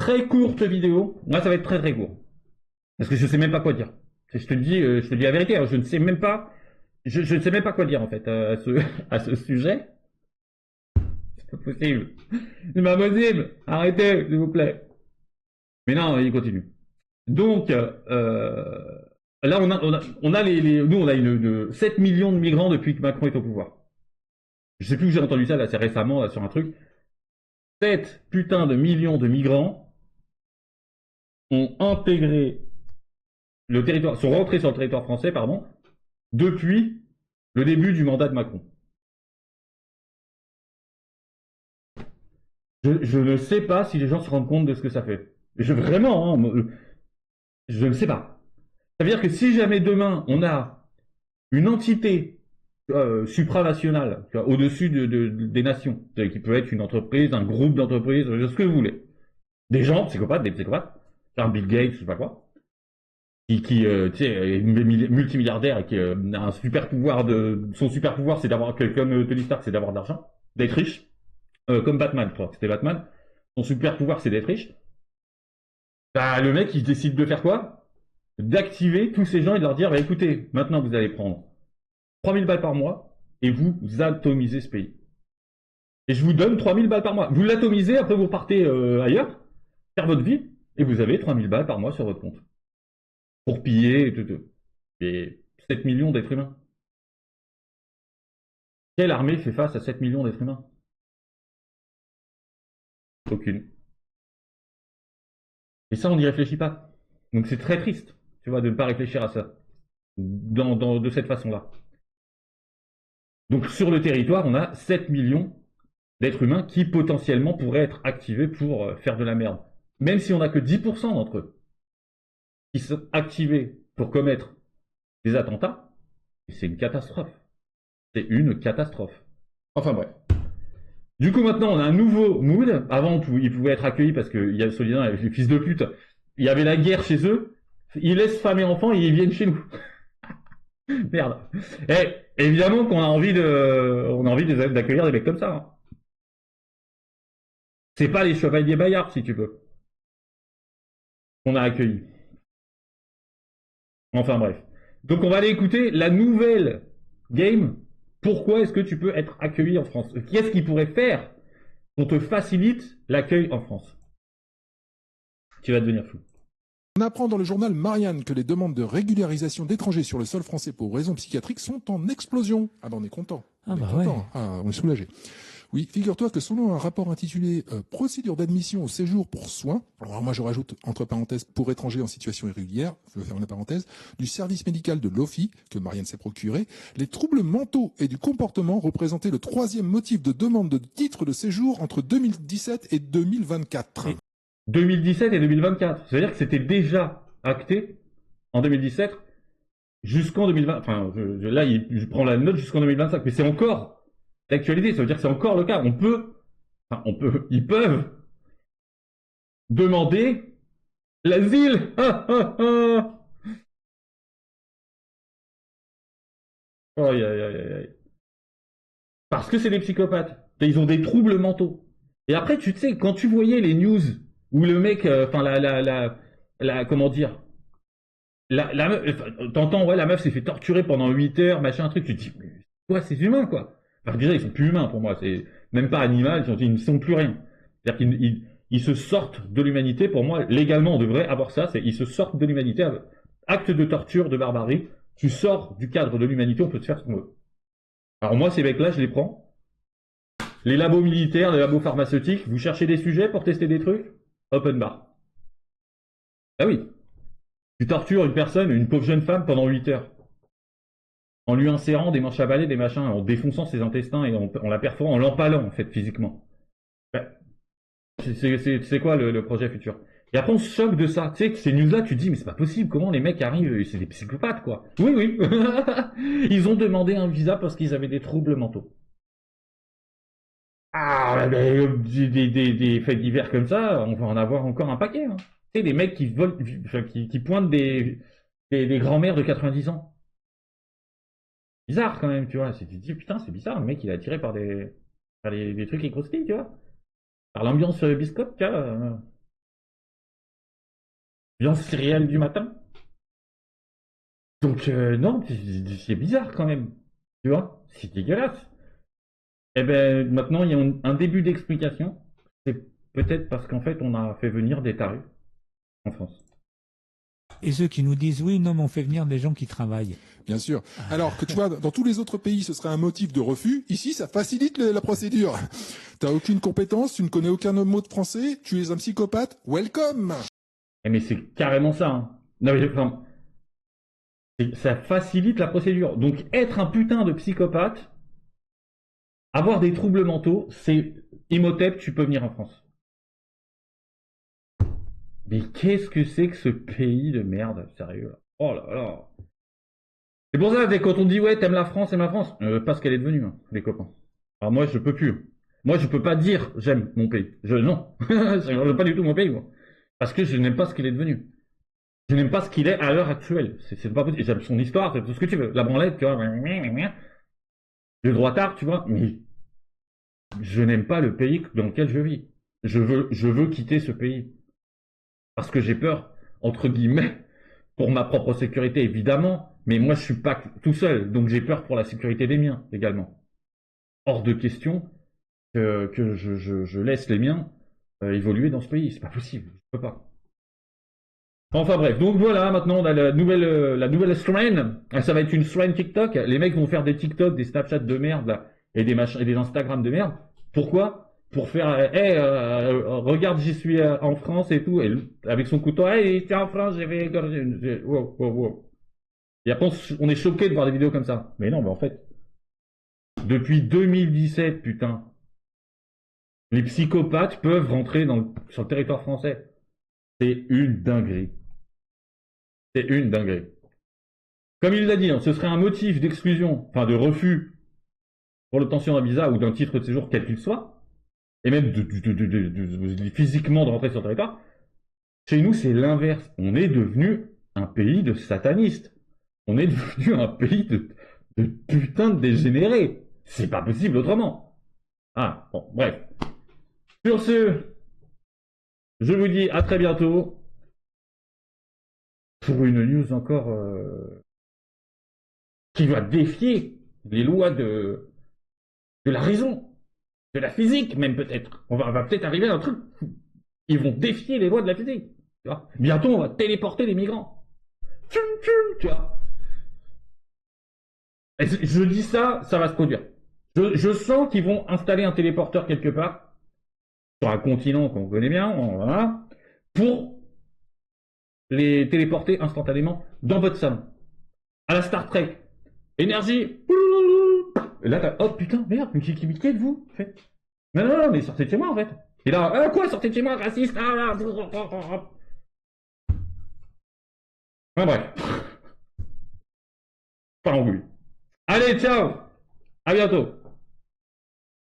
très courte vidéo. Moi, ça va être très très court. Parce que je sais même pas quoi dire. Je te dis la vérité, hein, je ne sais même pas, je ne sais même pas quoi dire en fait à ce sujet. C'est pas possible. C'est pas possible. Arrêtez, s'il vous plaît. Mais non, il continue. Donc, là, nous, on a 7 millions de migrants depuis que Macron est au pouvoir. Je sais plus où j'ai entendu ça, là, c'est récemment, là, sur un truc. 7 putains de millions de migrants ont intégré le territoire, sont rentrés sur le territoire français, pardon, depuis le début du mandat de Macron. Je ne sais pas si les gens se rendent compte de ce que ça fait. Vraiment, hein, je ne sais pas. Ça veut dire que si jamais demain on a une entité supranationale, au-dessus des nations, qui peut être une entreprise, un groupe d'entreprises, ce que vous voulez, des gens psychopathes, des psychopathes, genre Bill Gates, je sais pas quoi, qui tu sais, est multimilliardaire et qui a un super pouvoir son super pouvoir, c'est d'avoir, comme Tony Stark, c'est d'avoir de l'argent, d'être riche, comme Batman, je crois que c'était Batman. Son super pouvoir, c'est d'être riche. Bah, le mec, il décide de faire quoi? D'activer tous ces gens et de leur dire, bah écoutez, maintenant vous allez prendre 3000 balles par mois et vous atomisez ce pays. Et je vous donne 3000 balles par mois. Vous l'atomisez, après vous partez ailleurs, faire votre vie, et vous avez 3000 balles par mois sur votre compte. Pour piller et tout. Et 7 millions d'êtres humains. Quelle armée fait face à 7 millions d'êtres humains? Aucune. Et ça, on n'y réfléchit pas. Donc c'est très triste, tu vois, de ne pas réfléchir à ça. De cette façon-là. Donc sur le territoire, on a 7 millions d'êtres humains qui potentiellement pourraient être activés pour faire de la merde. Même si on n'a que 10% d'entre eux qui sont activés pour commettre des attentats, c'est une catastrophe. C'est une catastrophe. Enfin bref. Du coup, maintenant, on a un nouveau mood. Avant, ils pouvaient être accueillis parce qu'il y a Solidain, les fils de pute. Il y avait la guerre chez eux. Ils laissent femmes et enfants et ils viennent chez nous. Merde. Et évidemment qu'on a envie d'accueillir des mecs comme ça. Hein. C'est pas les chevaliers Bayard, si tu veux, qu'on a accueillis. Enfin bref. Donc on va aller écouter la nouvelle game. Pourquoi est-ce que tu peux être accueilli en France? Qu'est-ce qu'il pourrait faire pour te facilite l'accueil en France? Tu vas devenir fou. On apprend dans le journal Marianne que les demandes de régularisation d'étrangers sur le sol français pour raisons psychiatriques sont en explosion. Ah ben on est content. Ah bah content. ouais. Ah, on est soulagé. Oui, figure-toi que selon un rapport intitulé Procédure d'admission au séjour pour soins, alors moi je rajoute entre parenthèses pour étrangers en situation irrégulière, je vais faire une parenthèse, du service médical de l'OFI, que Marianne s'est procuré, les troubles mentaux et du comportement représentaient le 3e motif de demande de titre de séjour entre 2017 et 2024. 2017 et 2024. C'est-à-dire que c'était déjà acté en 2017 jusqu'en 2020. Enfin, là, je prends la note jusqu'en 2025, mais c'est encore d'actualité. Ça veut dire que c'est encore le cas. Ils peuvent demander l'asile. Aïe, aïe, aïe, aïe. Parce que c'est des psychopathes. Ils ont des troubles mentaux. Et après, tu sais, quand tu voyais les news où le mec, enfin, comment dire, la meuf, t'entends, ouais, la meuf s'est fait torturer pendant 8 heures, machin, un truc, tu te dis, mais quoi, c'est humain, quoi. Enfin, déjà, ils sont plus humains pour moi, c'est même pas animal, ils ne sont plus rien. C'est-à-dire qu'ils se sortent de l'humanité, pour moi, légalement, on devrait avoir ça, ils se sortent de l'humanité, acte de torture, de barbarie, tu sors du cadre de l'humanité, on peut te faire ce qu'on veut. Alors moi, ces mecs-là, je les prends. Les labos militaires, les labos pharmaceutiques, vous cherchez des sujets pour tester des trucs? Open bar. Ah oui. Tu tortures une personne, une pauvre jeune femme pendant 8 heures. En lui insérant des manches à balai, des machins, en défonçant ses intestins et en la perforant, en l'empalant, en fait, physiquement. Ben, c'est quoi le projet futur? Et après, on se choque de ça. Tu sais, que ces news-là, tu te dis, mais c'est pas possible, comment les mecs arrivent, c'est des psychopathes, quoi. Oui, oui. Ils ont demandé un visa parce qu'ils avaient des troubles mentaux. Ah, des faits divers comme ça, on va en avoir encore un paquet. Hein. Tu sais, des mecs qui volent, enfin, qui pointent des grands-mères de 90 ans. Bizarre quand même, tu vois. Tu te dis, putain, c'est bizarre, le mec il est attiré par des trucs qui croustillent, tu vois. Par l'ambiance biscotte, tu vois. viande céréales du matin. Donc, non, c'est bizarre quand même. Tu vois? C'est dégueulasse. Eh ben, maintenant, il y a un début d'explication. C'est peut-être parce qu'en fait, on a fait venir des tarés en France. Et ceux qui nous disent oui, non, mais on fait venir des gens qui travaillent. Bien sûr. Alors que tu vois, dans tous les autres pays, ce serait un motif de refus. Ici, ça facilite la procédure. T'as aucune compétence, tu ne connais aucun mot de français, tu es un psychopathe, welcome. Eh, mais c'est carrément ça, hein. Non, mais, enfin, ça facilite la procédure. Donc, être un putain de psychopathe, avoir des troubles mentaux, c'est Imhotep, tu peux venir en France. Mais qu'est-ce que c'est que ce pays de merde, sérieux? Oh là là. C'est pour ça, quand on dit ouais, t'aimes la France, t'aimes la France, pas ce qu'elle est devenue, hein, les copains. Alors moi, je peux plus. Moi, je peux pas dire j'aime mon pays. Non, j'aime pas du tout mon pays, moi, parce que je n'aime pas ce qu'il est devenu. Je n'aime pas ce qu'il est à l'heure actuelle. C'est pas possible. J'aime son histoire, c'est tout ce que tu veux. La branlette, tu vois, le droitard, tu vois. Mais je n'aime pas le pays dans lequel je vis. Je veux quitter ce pays parce que j'ai peur, entre guillemets, pour ma propre sécurité, évidemment. Mais moi, je suis pas tout seul, donc j'ai peur pour la sécurité des miens également. Hors de question que je laisse les miens évoluer dans ce pays. C'est pas possible. Je peux pas. Enfin bref, donc voilà, maintenant on a la nouvelle strain. Ça va être une strain TikTok. Les mecs vont faire des TikTok, des Snapchat de merde là, et des machins, et des Instagram de merde. Pourquoi? Pour faire, regarde, j'y suis en France et tout, et avec son couteau, hey, t'es en France, j'ai fait égorger wow, wow, wow. Et après on est choqué de voir des vidéos comme ça. Mais non, mais en fait, depuis 2017, putain, les psychopathes peuvent rentrer sur le territoire français. C'est une dinguerie. C'est une dinguerie. Comme il l'a dit, hein, ce serait un motif d'exclusion, enfin de refus pour l'obtention d'un visa ou d'un titre de séjour quel qu'il soit, et même physiquement de rentrer sur le territoire. Chez nous, c'est l'inverse. On est devenu un pays de satanistes. On est devenu un pays de putain de dégénérés. C'est pas possible autrement. Ah, bon, bref. Sur ce, je vous dis à très bientôt pour une news encore qui va défier les lois de la raison, de la physique même peut-être. On va peut-être arriver à un truc. Ils vont défier les lois de la physique. Tu vois. Bientôt, on va téléporter les migrants. Tchum, tchum, tu vois. Et je dis ça, ça va se produire. Je sens qu'ils vont installer un téléporteur quelque part, sur un continent qu'on connaît bien, voilà, pour les téléporter instantanément dans votre salon. À la Star Trek. Énergie. Et là, oh putain, merde, mais qui êtes-vous en fait? Non, non, non, mais sortez de chez moi en fait. Et là, quoi, sortez de chez moi, raciste. Enfin bref. Pas en vue. Allez, ciao. À bientôt.